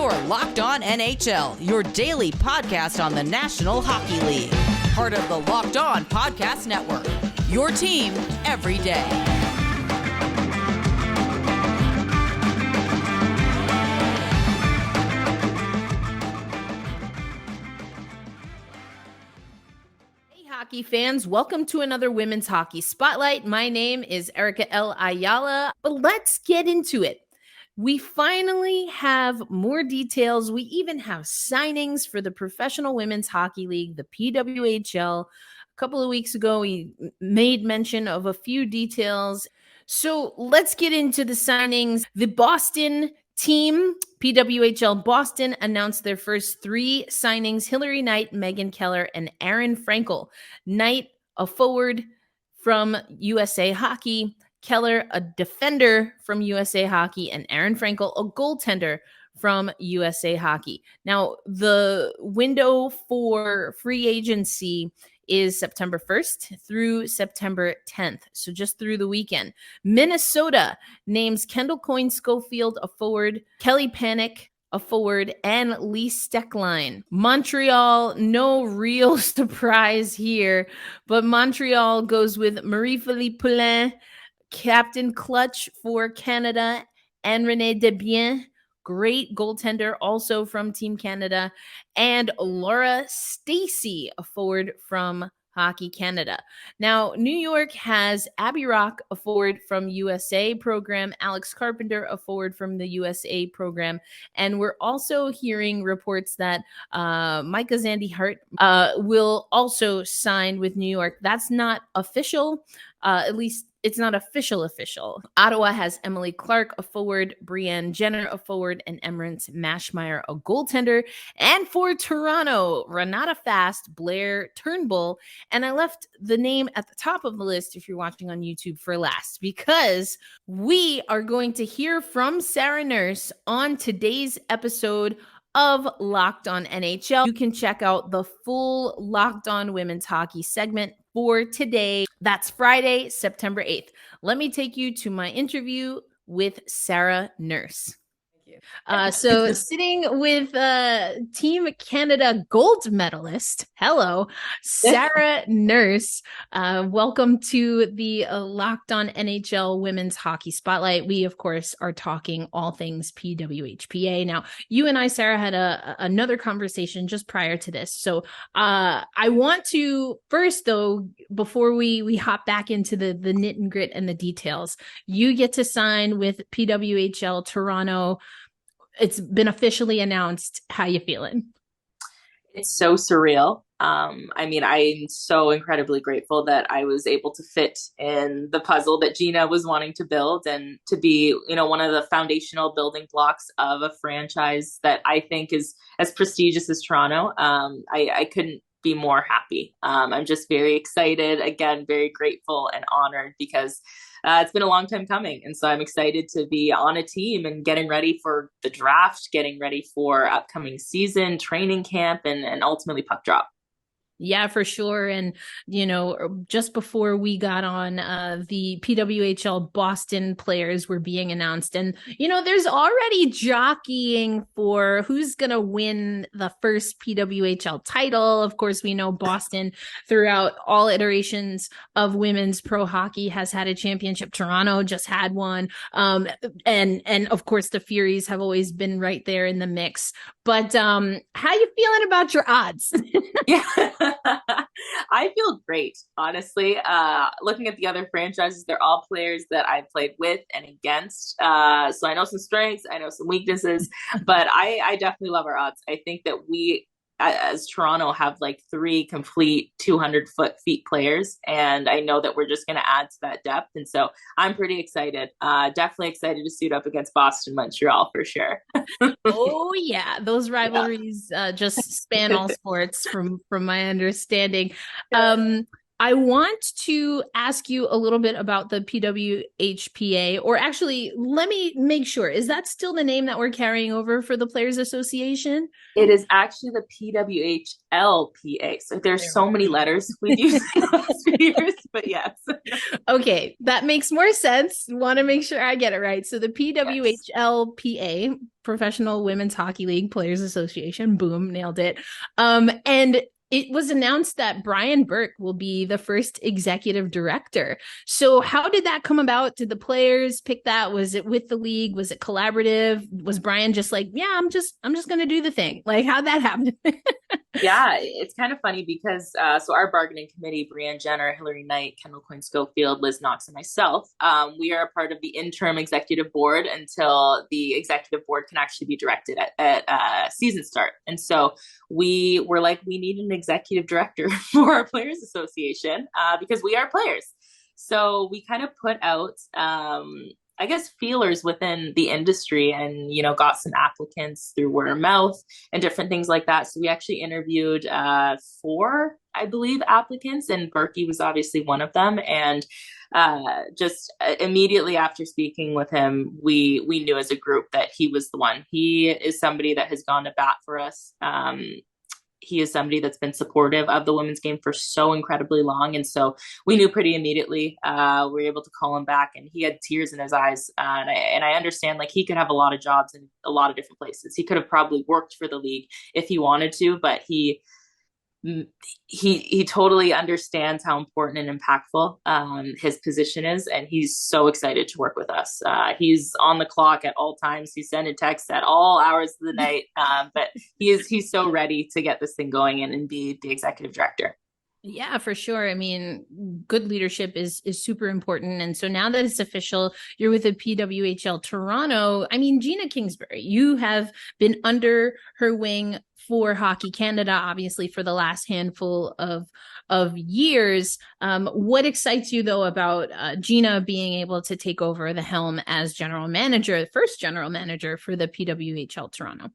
You're Locked On NHL, your daily podcast on the National Hockey League. Part of the Locked On Podcast Network, your team every day. Hey, hockey fans, welcome to another Women's Hockey Spotlight. My name is Erica L Ayala, but let's get into it. We finally have more details. We even have signings for the Professional Women's Hockey League, the PWHL. A couple of weeks ago, we made mention of a few details. So let's get into the signings. The Boston team, PWHL Boston, announced their first three signings: Hillary Knight, Megan Keller, and Aaron Frankel. Knight, a forward from USA Hockey; Keller, a defender from USA Hockey; and Aaron Frankel, a goaltender from USA Hockey. Now, the window for free agency is September 1st through September 10th, so just through the weekend. Minnesota names Kendall Coyne-Schofield, a forward; Kelly Panic, a forward; and Lee Steckline. Montreal, no real surprise here, but Montreal goes with Marie-Philippe Poulin, Captain Clutch for Canada; Ann-Renee Desbiens, great goaltender also from Team Canada; and Laura Stacey, a forward from Hockey Canada. Now, New York has Abby Rock, a forward from USA program; Alex Carpenter, a forward from the USA program. And we're also hearing reports that Micah Zandy Hart will also sign with New York. That's not official, at least it's not official. Ottawa has Emily Clark, a forward; Brianne Jenner, a forward; and Emrance Mashmeyer, a goaltender. And for Toronto, Renata Fast, Blair Turnbull. And I left the name at the top of the list, if you're watching on YouTube, for last, because we are going to hear from Sarah Nurse on today's episode of Locked On NHL. You can check out the full Locked On Women's Hockey segment for today. That's Friday, September 8th. Let me take you to my interview with Sarah Nurse. So sitting with Team Canada gold medalist, hello, Sarah Nurse. Welcome to the Locked On NHL Women's Hockey Spotlight. We, of course, are talking all things PWHPA. Now, you and I, Sarah, had another conversation just prior to this. So I want to first, though, before we hop back into the knit and grit and the details, you get to sign with PWHL Toronto. It's been officially announced. How you feeling? It's so surreal. I mean, I'm so incredibly grateful that I was able to fit in the puzzle that Gina was wanting to build, and to be, one of the foundational building blocks of a franchise that I think is as prestigious as Toronto. I couldn't be more happy. I'm just very excited, again, very grateful and honored, because it's been a long time coming. And so I'm excited to be on a team and getting ready for the draft, getting ready for upcoming season, training camp, and ultimately puck drop. Yeah, for sure. And, just before we got on, the PWHL Boston players were being announced. And, there's already jockeying for who's going to win the first PWHL title. Of course, we know Boston, throughout all iterations of women's pro hockey, has had a championship. Toronto just had one. And of course, the Furies have always been right there in the mix. But how you feeling about your odds? Yeah. I feel great, honestly. Looking at the other franchises, they're all players that I've played with and against. So I know some strengths, I know some weaknesses, but I definitely love our odds. I think that we, as Toronto, have like three complete 200-foot players, and I know that we're just going to add to that depth. And so I'm pretty excited. Definitely excited to suit up against Boston, Montreal for sure. Oh yeah, those rivalries just span all sports, from my understanding. I want to ask you a little bit about the PWHPA, or actually, let me make sure. Is that still the name that we're carrying over for the Players Association? It is actually the PWHLPA. So there's There we so many letters we've used in the last few years, but yes. Okay, that makes more sense. Want to make sure I get it right. So the Yes. PWHLPA, Professional Women's Hockey League Players Association, boom, nailed it. And it was announced that Brian Burke will be the first executive director. So how did that come about? Did the players pick that? Was it with the league? Was it collaborative? Was Brian just like, yeah, I'm just going to do the thing? Like, how'd that happen? Yeah, it's kind of funny because so our bargaining committee, Brianne Jenner, Hillary Knight, Kendall Coyne Schofield, Liz Knox, and myself, we are a part of the interim executive board until the executive board can actually be directed at season start. And so we were like, we need an executive director for our Players Association because we are players. So we kind of put out I guess feelers within the industry and got some applicants through word of mouth and different things like that. So we actually interviewed four, I believe, applicants, and Berkey was obviously one of them. And just immediately after speaking with him, we knew as a group that he was the one. He is somebody that has gone to bat for us. He is somebody that's been supportive of the women's game for so incredibly long. And so we knew pretty immediately. We were able to call him back, and he had tears in his eyes. And I understand, like, he could have a lot of jobs in a lot of different places. He could have probably worked for the league if he wanted to, but he totally understands how important and impactful his position is, and he's so excited to work with us. He's on the clock at all times. He's sending texts at all hours of the night, but he's so ready to get this thing going and be the executive director. Yeah, for sure. I mean, good leadership is super important. And so now that it's official, you're with the PWHL Toronto. I mean, Gina Kingsbury, you have been under her wing for Hockey Canada, obviously, for the last handful of years. What excites you, though, about Gina being able to take over the helm as general manager, the first general manager for the PWHL Toronto?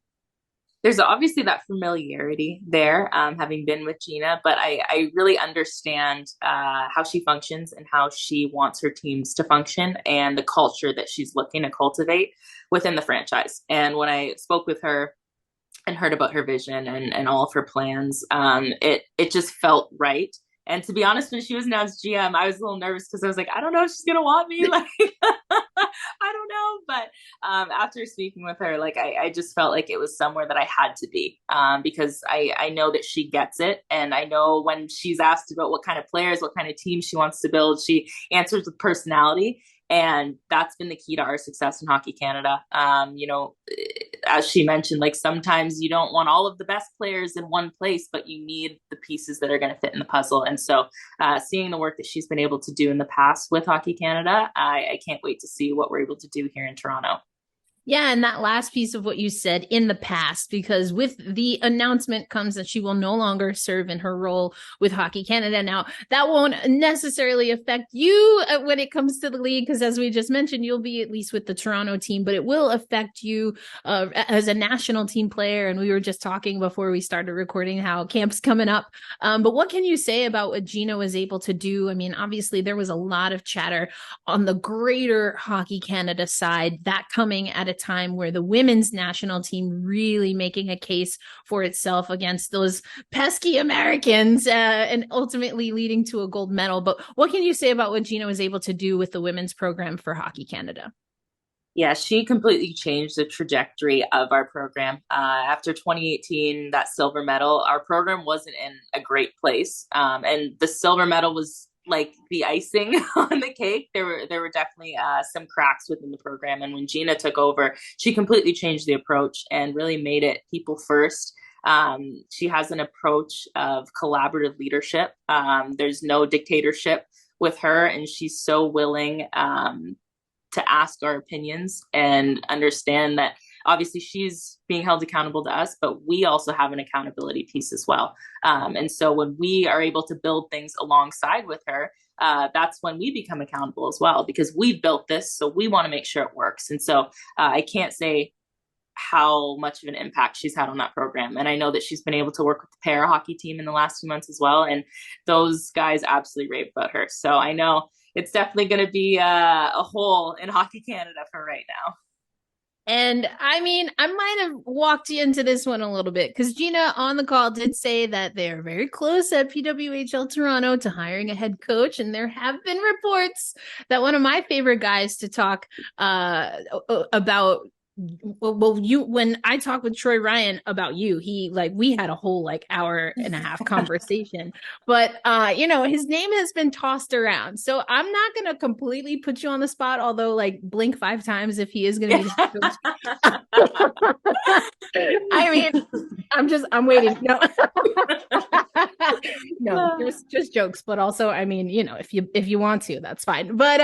There's obviously that familiarity there, having been with Gina, but I really understand how she functions and how she wants her teams to function and the culture that she's looking to cultivate within the franchise. And when I spoke with her and heard about her vision and all of her plans, it just felt right. And to be honest, when she was announced GM, I was a little nervous because I was like, I don't know if she's gonna want me. Like, I don't know. But after speaking with her, like, I just felt like it was somewhere that I had to be, because I know that she gets it, and I know when she's asked about what kind of players, what kind of team she wants to build, she answers with personality. And that's been the key to our success in Hockey Canada. As she mentioned, like, sometimes you don't want all of the best players in one place, but you need the pieces that are going to fit in the puzzle. And so seeing the work that she's been able to do in the past with Hockey Canada, I can't wait to see what we're able to do here in Toronto. Yeah, and that last piece of what you said, in the past, because with the announcement comes that she will no longer serve in her role with Hockey Canada. Now, that won't necessarily affect you when it comes to the league, because as we just mentioned, you'll be at least with the Toronto team, but it will affect you as a national team player. And we were just talking before we started recording how camp's coming up. But what can you say about what Gina was able to do? I mean, obviously, there was a lot of chatter on the greater Hockey Canada side, that coming at a time where the women's national team really making a case for itself against those pesky Americans, and ultimately leading to a gold medal. But what can you say about what Gina was able to do with the women's program for Hockey Canada? Yeah, she completely changed the trajectory of our program. After 2018, that silver medal, our program wasn't in a great place. And the silver medal was like the icing on the cake. There were definitely some cracks within the program. And when Gina took over, she completely changed the approach and really made it people first. She has an approach of collaborative leadership. There's no dictatorship with her, and she's so willing to ask our opinions and understand that obviously she's being held accountable to us, but we also have an accountability piece as well. And so when we are able to build things alongside with her, that's when we become accountable as well, because we built this, so we want to make sure it works. And so I can't say how much of an impact she's had on that program. And I know that she's been able to work with the para hockey team in the last 2 months as well. And those guys absolutely rave about her. So I know it's definitely going to be a hole in Hockey Canada for right now. And I mean, I might have walked you into this one a little bit because Gina on the call did say that they are very close at PWHL Toronto to hiring a head coach. And there have been reports that one of my favorite guys to talk about when I talked with Troy Ryan about you, we had a whole hour and a half conversation, but his name has been tossed around. So I'm not going to completely put you on the spot, although blink 5 times if he is going to be the I mean, I'm waiting. No, no, just jokes, but also, I mean, if you want to, that's fine. But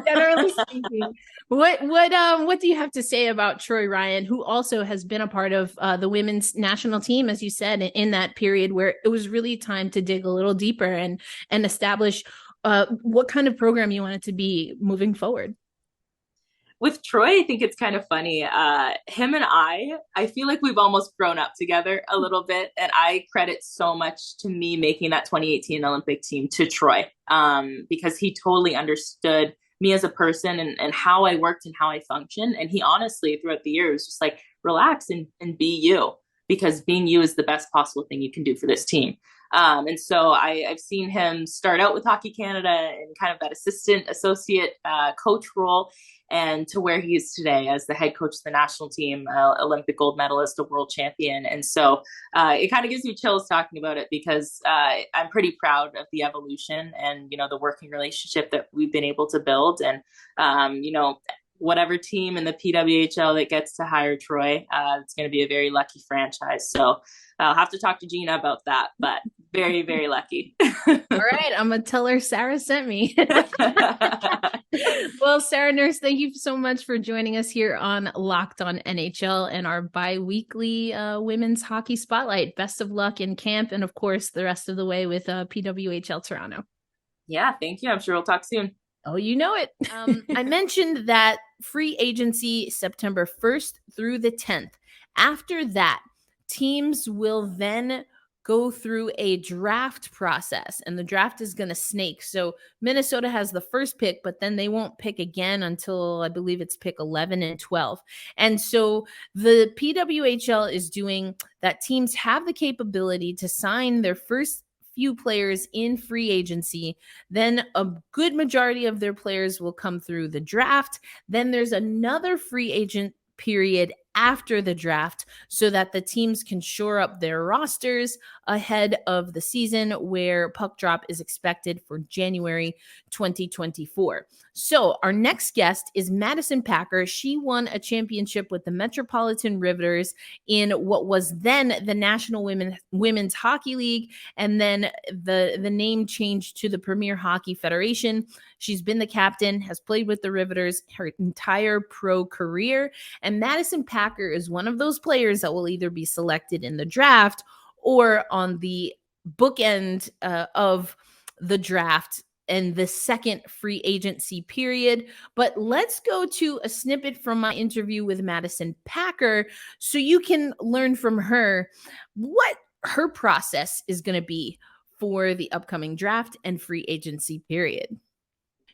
generally speaking, what do you have to say about Troy Ryan, who also has been a part of the women's national team, as you said, in that period where it was really time to dig a little deeper and establish what kind of program you want it to be moving forward? With Troy, I think it's kind of funny. Him and I feel like we've almost grown up together a little bit. And I credit so much to me making that 2018 Olympic team to Troy, because he totally understood me as a person and how I worked and how I functioned. And he honestly, throughout the years, was just like, relax and be you, because being you is the best possible thing you can do for this team. And so I've seen him start out with Hockey Canada and kind of that associate coach role, and to where he is today as the head coach of the national team, Olympic gold medalist, a world champion. And so it kind of gives me chills talking about it, because I'm pretty proud of the evolution and, the working relationship that we've been able to build. And, whatever team in the PWHL that gets to hire Troy, it's going to be a very lucky franchise. So I'll have to talk to Gina about that, but very, very lucky. All right. I'm going to tell her Sarah sent me. Well, Sarah Nurse, thank you so much for joining us here on Locked on NHL and our bi-weekly women's hockey spotlight. Best of luck in camp and, of course, the rest of the way with PWHL Toronto. Yeah, thank you. I'm sure we'll talk soon. Oh, you know it. I mentioned that free agency September 1st through the 10th. After that, teams will then go through a draft process, and the draft is going to snake. So Minnesota has the first pick, but then they won't pick again until I believe it's pick 11 and 12. And so the PWHL is doing that. Teams have the capability to sign their first few players in free agency. Then a good majority of their players will come through the draft. Then there's another free agent period after the draft so that the teams can shore up their rosters ahead of the season, where puck drop is expected for January 2024. So our next guest is Madison Packer. She won a championship with the Metropolitan Riveters in what was then the National Women's Hockey League, and then the name changed to the Premier Hockey Federation. She's been the captain, has played with the Riveters her entire pro career, and Madison Packer is one of those players that will either be selected in the draft or on the bookend of the draft and the second free agency period. But let's go to a snippet from my interview with Madison Packer so you can learn from her what her process is going to be for the upcoming draft and free agency period.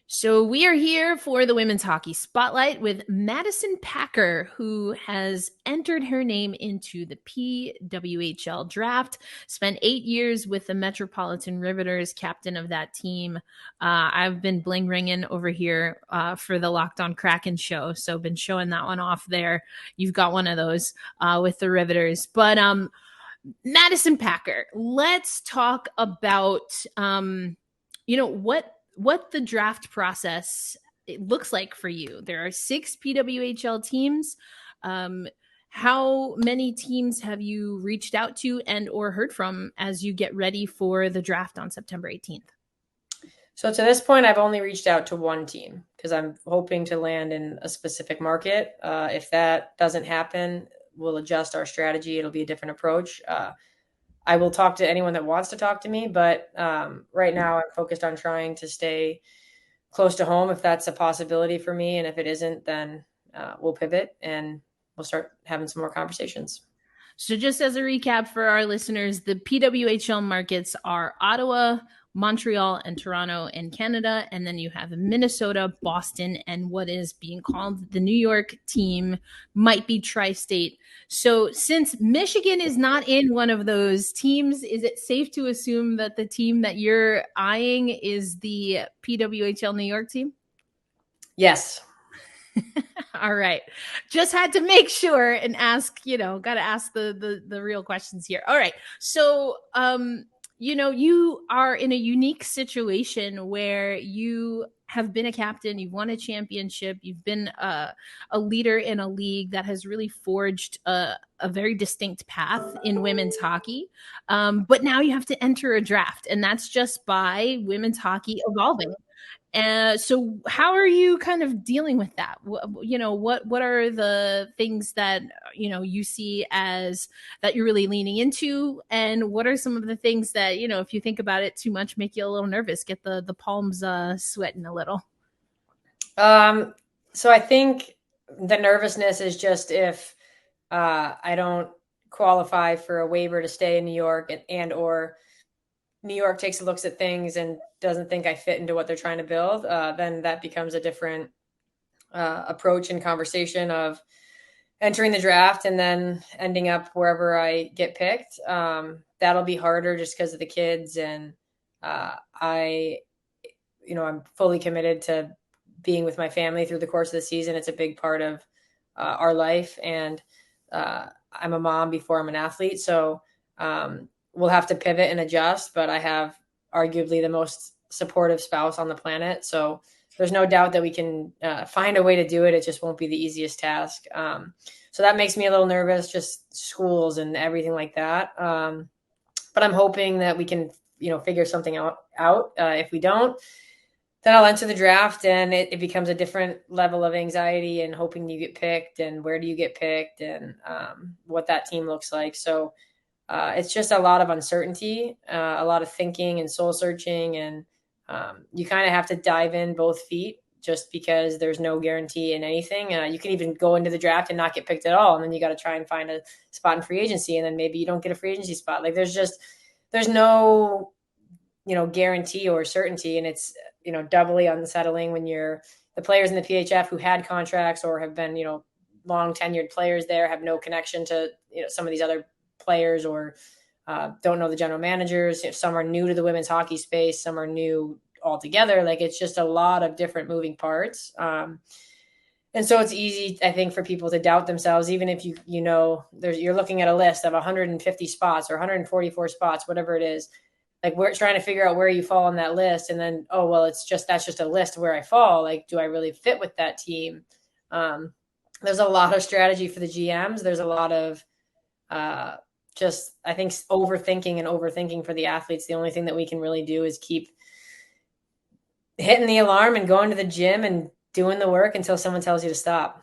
So we are here for the Women's Hockey Spotlight with Madison Packer, who has entered her name into the PWHL draft, spent 8 years with the Metropolitan Riveters, captain of that team. I've been bling ringing over here for the Locked on Kraken show, so been showing that one off there. You've got one of those with the Riveters. But Madison Packer, let's talk about, what the draft process it looks like for you. There are 6 PWHL teams. How many teams have you reached out to and or heard from as you get ready for the draft on September 18th? So to this point, I've only reached out to one team because I'm hoping to land in a specific market. If that doesn't happen, we'll adjust our strategy. It'll be a different approach. I will talk to anyone that wants to talk to me, but right now I'm focused on trying to stay close to home if that's a possibility for me. And if it isn't, then we'll pivot. And we'll start having some more conversations. So just as a recap for our listeners, the PWHL markets are Ottawa, Montreal, and Toronto in Canada. And then you have Minnesota, Boston, and what is being called the New York team, might be tri-state. So since Michigan is not in one of those teams, is it safe to assume that the team that you're eyeing is the PWHL New York team? Yes. All right. Just had to make sure and ask, got to ask the real questions here. All right. So, you are in a unique situation where you have been a captain, you've won a championship, you've been a leader in a league that has really forged a very distinct path in women's hockey. But now you have to enter a draft, and that's just by women's hockey evolving. So how are you kind of dealing with that? What are the things that, you see as that you're really leaning into? And what are some of the things that, if you think about it too much, make you a little nervous, get the palms sweating a little? So I think the nervousness is just if I don't qualify for a waiver to stay in New York and or New York takes a looks at things and doesn't think I fit into what they're trying to build, then that becomes a different approach and conversation of entering the draft and then ending up wherever I get picked. That'll be harder just because of the kids. And I'm fully committed to being with my family through the course of the season. It's a big part of our life. And I'm a mom before I'm an athlete. So we'll have to pivot and adjust, but I have arguably the most supportive spouse on the planet. So there's no doubt that we can find a way to do it. It just won't be the easiest task. So that makes me a little nervous, just schools and everything like that. But I'm hoping that we can, figure something out. If we don't, then I'll enter the draft and it becomes a different level of anxiety and hoping you get picked and where do you get picked and what that team looks like. So it's just a lot of uncertainty, a lot of thinking and soul searching. And you kind of have to dive in both feet just because there's no guarantee in anything. You can even go into the draft and not get picked at all. And then you got to try and find a spot in free agency. And then maybe you don't get a free agency spot. Like there's no, guarantee or certainty. And it's, doubly unsettling when you're the players in the PHF who had contracts or have been, long tenured players there, have no connection to, some of these other players or don't know the general managers. Some are new to the women's hockey space. Some are new altogether. Like it's just a lot of different moving parts. And so it's easy, I think, for people to doubt themselves, even if you're looking at a list of 150 spots or 144 spots, whatever it is. Like we're trying to figure out where you fall on that list. And then, that's just a list where I fall. Like, do I really fit with that team? There's a lot of strategy for the GMs. There's a lot of I think overthinking for the athletes. The only thing that we can really do is keep hitting the alarm and going to the gym and doing the work until someone tells you to stop.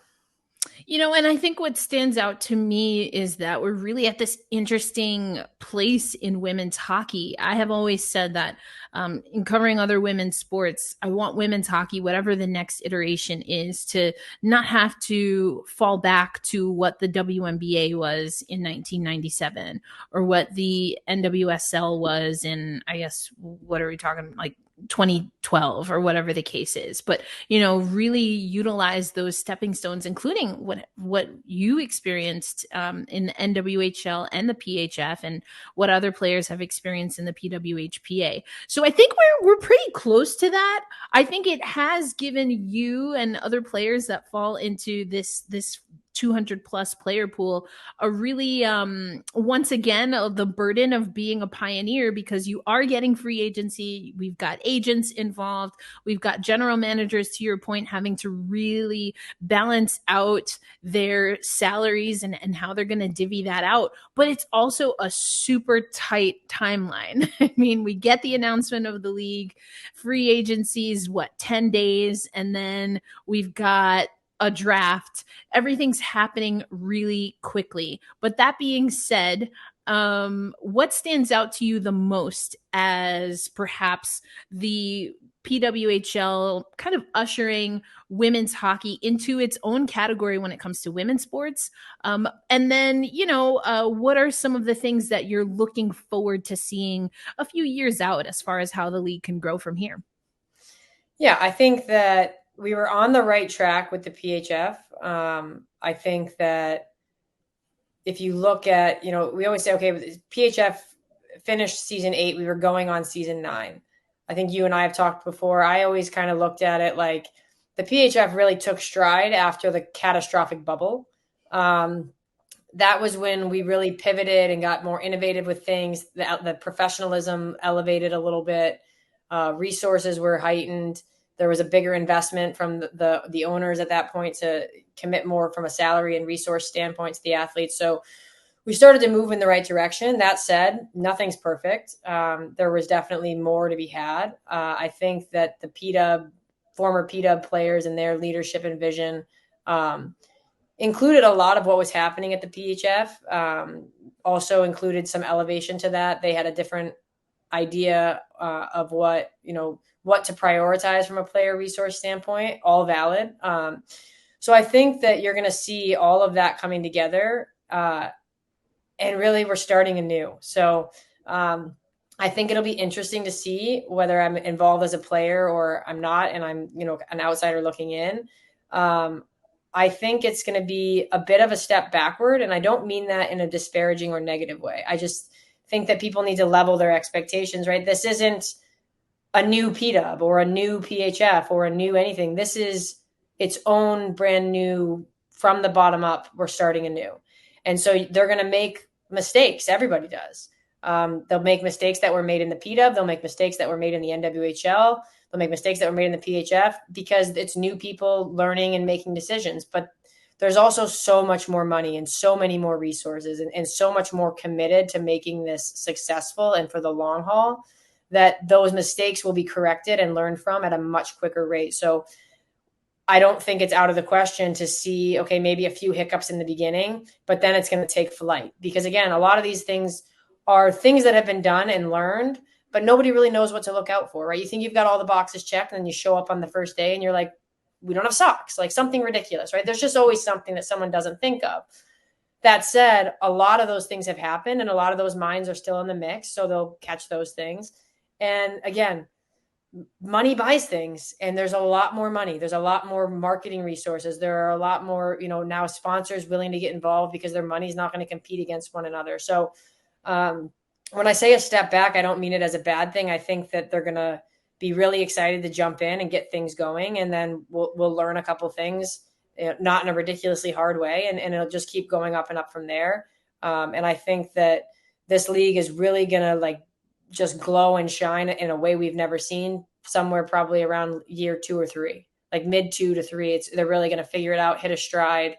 And I think what stands out to me is that we're really at this interesting place in women's hockey. I have always said that in covering other women's sports, I want women's hockey, whatever the next iteration is, to not have to fall back to what the WNBA was in 1997 or what the NWSL was in, I guess, what are we talking, like 2012 or whatever the case is, but really utilize those stepping stones, including what you experienced in the NWHL and the PHF, and what other players have experienced in the PWHPA. So I think we're pretty close to that. I think it has given you and other players that fall into this 200 plus player pool a really once again the burden of being a pioneer, because you are getting free agency. We've got agents involved. We've got general managers, to your point, having to really balance out their salaries and how they're going to divvy that out. But it's also a super tight timeline. I mean, we get the announcement of the league, free agencies, 10 days, and then we've got a draft. Everything's happening really quickly. But that being said, what stands out to you the most as perhaps the PWHL kind of ushering women's hockey into its own category when it comes to women's sports? And then, what are some of the things that you're looking forward to seeing a few years out as far as how the league can grow from here? Yeah, I think that we were on the right track with the PHF. I think that if you look at, we always say, okay, PHF finished season 8, we were going on season 9. I think you and I have talked before. I always kind of looked at it like the PHF really took stride after the catastrophic bubble. That was when we really pivoted and got more innovative with things. The professionalism elevated a little bit. Resources were heightened. There was a bigger investment from the owners at that point to commit more from a salary and resource standpoint to the athletes. So we started to move in the right direction. That said, nothing's perfect. There was definitely more to be had. I think that the former PW players and their leadership and vision included a lot of what was happening at the PHF. Also included some elevation to that. They had a different idea of what to prioritize from a player resource standpoint, all valid. So I think that you're going to see all of that coming together. And really, we're starting anew. So I think it'll be interesting to see whether I'm involved as a player or I'm not, and I'm an outsider looking in. I think it's going to be a bit of a step backward, and I don't mean that in a disparaging or negative way. I just think that people need to level their expectations, right? This isn't a new PW or a new PHF or a new anything. This is its own brand new, from the bottom up, we're starting anew. And so they're going to make mistakes. Everybody does. They'll make mistakes that were made in the PW. They'll make mistakes that were made in the NWHL. They'll make mistakes that were made in the PHF because it's new people learning and making decisions. But there's also so much more money and so many more resources and so much more committed to making this successful and for the long haul that those mistakes will be corrected and learned from at a much quicker rate. So I don't think it's out of the question to see, okay, maybe a few hiccups in the beginning, but then it's going to take flight. Because again, a lot of these things are things that have been done and learned, but nobody really knows what to look out for, right? You think you've got all the boxes checked and then you show up on the first day and you're like, we don't have socks, like something ridiculous, right? There's just always something that someone doesn't think of. That said, a lot of those things have happened and a lot of those minds are still in the mix. So they'll catch those things. And again, money buys things, and there's a lot more money. There's a lot more marketing resources. There are a lot more, now sponsors willing to get involved because their money is not going to compete against one another. So when I say a step back, I don't mean it as a bad thing. I think that they're going to be really excited to jump in and get things going. And then we'll learn a couple things, not in a ridiculously hard way. And it'll just keep going up and up from there. And I think that this league is really going to just glow and shine in a way we've never seen, somewhere probably around year 2 or 3, like mid 2 to 3. They're really going to figure it out, hit a stride.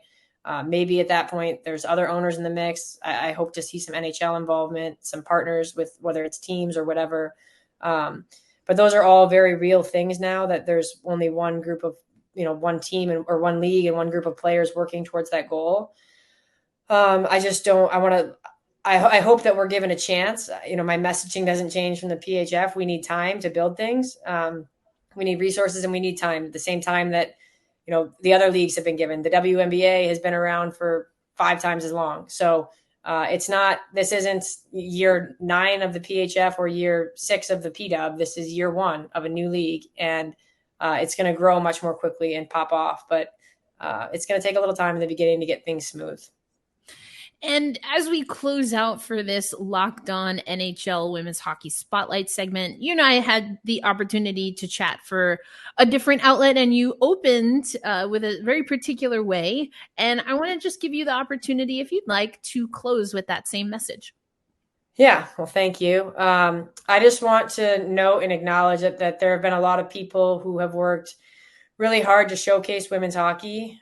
Maybe at that point, there's other owners in the mix. I hope to see some NHL involvement, some partners with whether it's teams or whatever. But those are all very real things now, that there's only one group of, one team or one league and one group of players working towards that goal. I hope that we're given a chance. My messaging doesn't change from the PHF. We need time to build things. We need resources and we need time at the same time that, the other leagues have been given. The WNBA has been around for 5 times as long. So this isn't year 9 of the PHF or year 6 of the PW. This is year 1 of a new league. And it's going to grow much more quickly and pop off. But it's going to take a little time in the beginning to get things smooth. And as we close out for this Locked On NHL Women's Hockey Spotlight segment, you and I had the opportunity to chat for a different outlet, and you opened with a very particular way. And I want to just give you the opportunity, if you'd like, to close with that same message. Yeah, well, thank you. I just want to note and acknowledge that there have been a lot of people who have worked really hard to showcase women's hockey,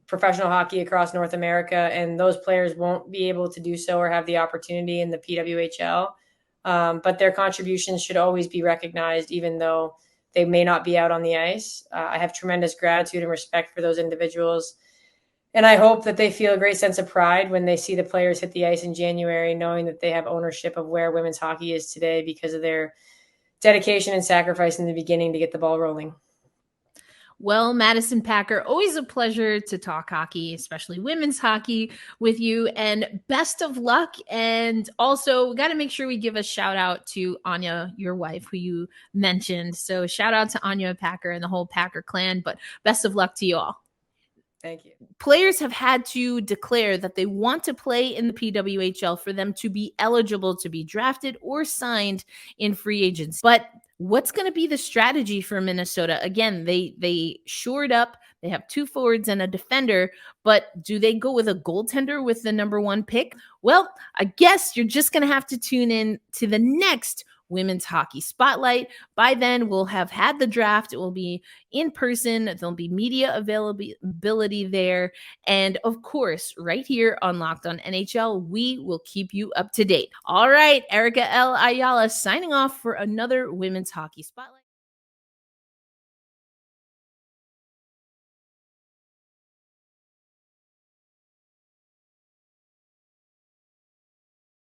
professional hockey across North America, and those players won't be able to do so or have the opportunity in the PWHL. But their contributions should always be recognized, even though they may not be out on the ice. I have tremendous gratitude and respect for those individuals. And I hope that they feel a great sense of pride when they see the players hit the ice in January, knowing that they have ownership of where women's hockey is today because of their dedication and sacrifice in the beginning to get the ball rolling. Well, Madison Packer, always a pleasure to talk hockey, especially women's hockey with you, and best of luck. And also, we got to make sure we give a shout out to Anya, your wife, who you mentioned. So shout out to Anya Packer and the whole Packer clan, but best of luck to you all. Thank you. Players have had to declare that they want to play in the PWHL for them to be eligible to be drafted or signed in free agency. But what's going to be the strategy for Minnesota? Again, they shored up. They have 2 forwards and a defender, but do they go with a goaltender with the number 1 pick? Well, I guess you're just going to have to tune in to the next Women's Hockey Spotlight. By then, we'll have had the draft. It will be in person. There'll be media availability there. And of course, right here on Locked On NHL, we will keep you up to date. All right, Erica L. Ayala signing off for another Women's Hockey Spotlight.